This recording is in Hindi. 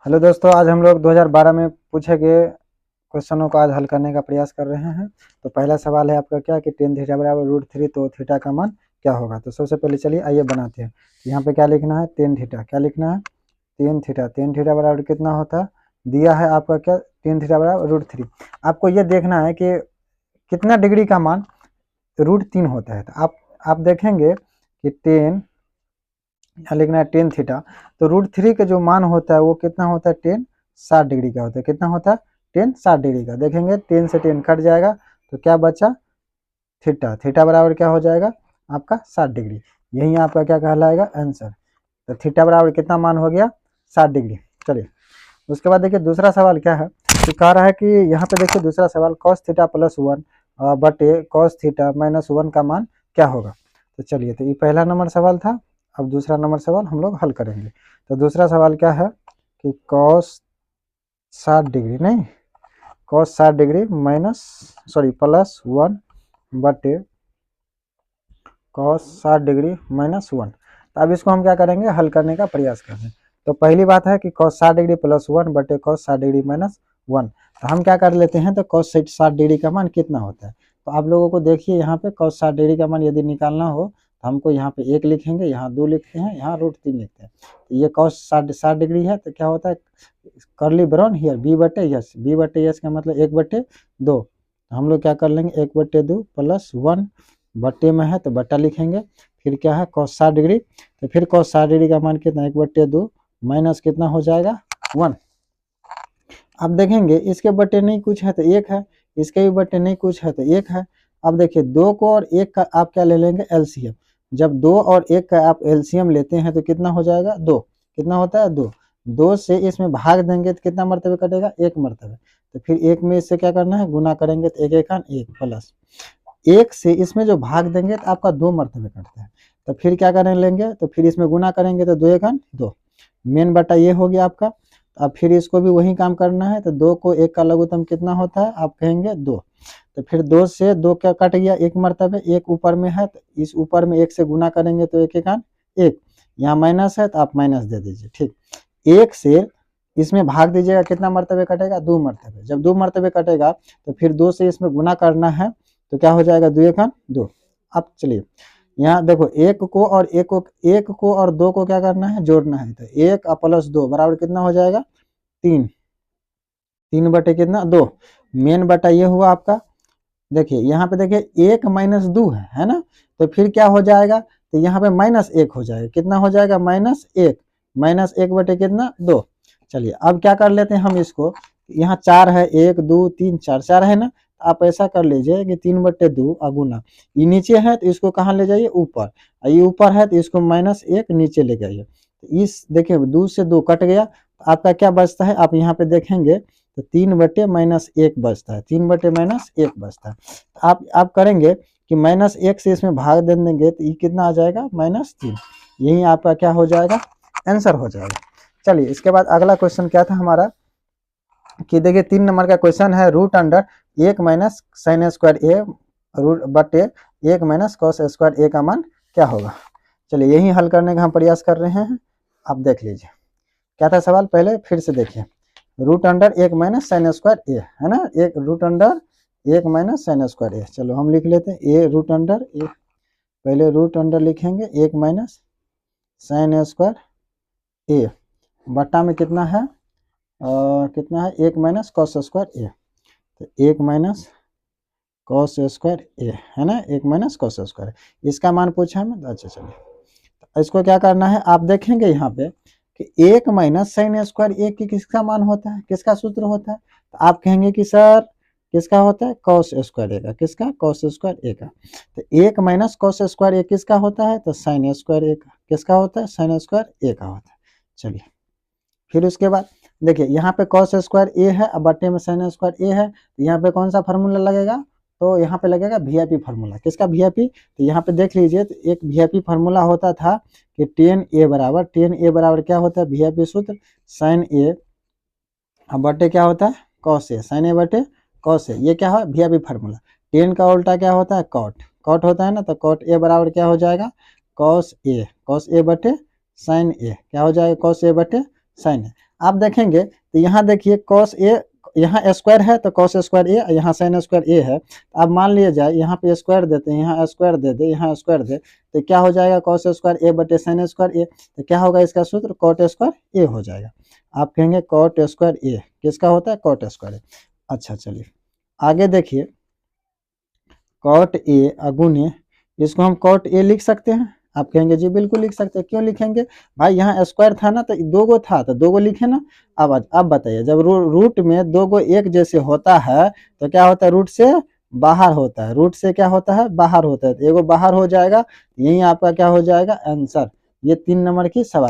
हेलो दोस्तों, आज हम लोग 2012 में पूछे गए क्वेश्चनों को आज हल करने का प्रयास कर रहे हैं। तो पहला सवाल है आपका क्या कि टेन थीटा बराबर √3, तो थीटा का मान क्या होगा। तो सबसे पहले चलिए आइए बनाते हैं। यहाँ पे क्या लिखना है, टेन थीटा। क्या लिखना है, टेन थीटा बराबर कितना होता है, दिया है आपका क्या, टेन थीटा बराबर √3। आपको ये देखना है कि कितना डिग्री का मान √3 होता है। तो आप देखेंगे कि यहाँ लिखना है टेन थीटा, तो √3 का जो मान होता है वो कितना होता है, 60 डिग्री का होता है। कितना होता है, 60 डिग्री का। देखेंगे 10 से 10 कट जाएगा तो क्या बचा, थीटा। थीटा बराबर क्या हो जाएगा आपका 60 डिग्री। यही आपका क्या कहलाएगा, आंसर। तो थीटा बराबर कितना मान हो गया, 60 डिग्री। चलिए उसके बाद देखिए दूसरा सवाल क्या है, तो कह रहा है कि यहाँ पे देखिए दूसरा सवाल, cos थीटा प्लस 1 बटे cos थीटा माइनस 1 का मान क्या होगा। तो चलिए, तो ये पहला नंबर सवाल था। अब दूसरा नंबर सवाल हम लोग हल करेंगे। तो दूसरा सवाल क्या है कि cos 60 डिग्री, नहीं, cos 60 डिग्री प्लस 1 बटे cos 60 डिग्री माइनस 1। तो अब इसको हम क्या करेंगे, हल करने का प्रयास करेंगे। तो पहली बात है कि cos 60 डिग्री प्लस 1 बटे cos 60 डिग्री माइनस 1। तो हम क्या कर लेते हैं, तो cos 60 डिग्री का मान कितना होता है। तो आप लोगों को देखिए यहाँ पे cos 60 डिग्री का मान यदि निकालना हो तो हमको यहाँ पे 1 लिखेंगे, यहाँ 2 लिखते हैं, यहाँ √3 लिखते हैं। तो ये cos 60 डिग्री है, तो क्या होता है, करली ब्राउन हियर b बटे यस का मतलब 1/2। हम लोग क्या कर लेंगे, 1/2 प्लस 1 बट्टे में है तो बट्टा लिखेंगे। फिर क्या है cos 60 डिग्री, तो फिर cos 60 डिग्री का मान कितना, 1/2 माइनस कितना हो जाएगा 1। अब देखेंगे इसके बट्टे नहीं कुछ है तो 1 है, इसके भी बट्टे नहीं कुछ है तो 1 है। अब देखिए 2 को और 1 का आप क्या ले लेंगे, एलसीएम। जब 2 और 1 का आप एलसीएम लेते हैं तो कितना हो जाएगा, 2। कितना होता है, 2। 2 से इसमें भाग देंगे तो कितना मरतबे कटेगा, 1 मरतबे। तो फिर 1 में इससे क्या करना है, गुना करेंगे तो 1 1 प्लस 1 से इसमें जो भाग देंगे तो आपका 2 मरतबे कटता है। तो फिर क्या करें लेंगे, तो फिर इसमें गुना करेंगे तो 2 1 2, मेन बटा ये हो गया आपका। अब फिर इसको भी वही काम करना है, तो 2 को 1 का लघुत्तम कितना होता है, आप कहेंगे 2। तो फिर 2 से 2 क्या कट गया, 1 मरतबे, 1 ऊपर में है तो इस ऊपर में 1 से गुना करेंगे तो 1 1 1, यहाँ माइनस है तो आप माइनस दे दीजिए। ठीक, 1 से इसमें भाग दीजिएगा, कितना मरतबे कटेगा, 2 मरतबे। जब 2 मरतबे कटेगा तो फिर 2 से इसमें गुना करना है तो क्या हो जाएगा, 2 1 2। अब चलिए यहाँ देखो, 1 को और 2 को क्या करना है, जोड़ना है। तो 1 प्लस 2 बराबर कितना हो जाएगा, 3। 3 बटे कितना, 2। मेन बटा ये हुआ आपका। देखिए यहाँ पे देखिए 1 माइनस 2 है ना, तो फिर क्या हो जाएगा, तो यहाँ पे -1 हो जाएगा। कितना हो जाएगा, -1। -1 बटे कितना, 2। चलिए अब क्या कर लेते हैं हम इसको, यहाँ 4 है, 1 2 3 4, 4 है ना। आप ऐसा कर लीजिए कि 3/2 अगुना, ये नीचे है तो इसको कहाँ ले जाइए, ऊपर। ये ऊपर है तो इसको -1 नीचे ले जाइए। इस देखिए 2 से 2 कट गया, तो आपका क्या बचता है, आप यहाँ पे देखेंगे तो 3/-1 बचता है, 3/-1 बचता है। आप करेंगे कि -1 से इसमें भाग दे देंगे तो ये कितना आ जाएगा, -3। यही आपका क्या हो जाएगा, आंसर हो जाएगा। चलिए इसके बाद अगला क्वेश्चन क्या था हमारा, कि देखिए 3 नंबर का क्वेश्चन है, √1 माइनस साइन स्क्वायर ए बटे 1 माइनस कॉस स्क्वायर ए का मान क्या होगा। चलिए यही हल करने का हम प्रयास कर रहे हैं। आप देख लीजिए क्या था सवाल, पहले फिर से देखिए। √1 माइनस साइन स्क्वायर ए है ना, √1 माइनस साइन स्क्वायर ए। चलो हम लिख लेते हैं ए, पहले √, लिखेंगे 1 माइनस साइन स्क्वायर ए बट्टा में कितना है, कितना है, 1 माइनस कॉस स्क्वायर ए। तो 1 माइनस कॉस स्क्वायर ए है ना, 1 माइनस कॉस स्क्वायर, इसका मान पूछा है। अच्छा चलिए इसको क्या करना है, आप देखेंगे यहाँ पे कि 1 माइनस साइन स्क्वायर ए की किसका मान होता है, किसका सूत्र होता है। तो आप कहेंगे कि सर किसका होता है, कॉस स्क्वायर ए का। किसका, कॉस स्क्वायर ए का। तो 1 माइनस कॉस स्क्वायर ए किसका होता है, तो साइन स्क्वायर ए का। किसका होता है, साइन स्क्वायर ए का होता है। चलिए फिर उसके बाद देखिए यहाँ पे कॉस स्क्वायर ए है, अब बट्टे में साइन स्क्वायर ए है, तो यहाँ पे कौन सा फार्मूला लगेगा, तो यहाँ पे लगेगा वीआईपी फार्मूला। किसका, वीआईपी। तो यहाँ पे देख लीजिए, तो एक वीआईपी फार्मूला होता था कि tan a बराबर क्या होता है, वीआईपी सूत्र साइन ए अब बट्टे क्या होता है, कॉस ए, साइन ए बटे कॉस ए। ये क्या है, वीआईपी फार्मूला। tan का उल्टा क्या होता है, कॉट होता है ना, तो कॉट ए बराबर क्या हो जाएगा, कॉस ए बटे साइन ए। क्या हो जाएगा, कॉस ए बटे साइन ए। आप देखेंगे तो यहाँ देखिए कॉस ए, यहाँ स्क्वायर है तो कॉस स्क्वायर ए, यहाँ साइन स्क्वायर ए है। तो अब मान लिया जाए यहाँ पे स्क्वायर देते हैं, यहाँ स्क्वायर दे दे, यहाँ स्क्वायर दे, तो क्या हो जाएगा कॉस स्क्वायर ए बटे साइन स्क्वायर ए। तो क्या होगा इसका सूत्र, कॉट स्क्वायर ए हो जाएगा। आप कहेंगे कॉट स्क्वायर ए किसका होता है, कॉट स्क्वायर ए। अच्छा चलिए आगे देखिए, कॉट ए अगुने, इसको हम कॉट ए लिख सकते हैं। आप कहेंगे जी बिल्कुल लिख सकते हैं, क्यों लिखेंगे भाई, यहाँ स्क्वायर था ना तो दो गो था तो दो गो लिखे ना। अब बताइए, जब रूट में दो गो एक जैसे होता है तो क्या होता है, रूट से बाहर होता है, रूट से क्या होता है, बाहर होता है, तो एगो बाहर हो जाएगा, यही आपका क्या हो जाएगा आंसर। ये 3 नंबर की सवाल।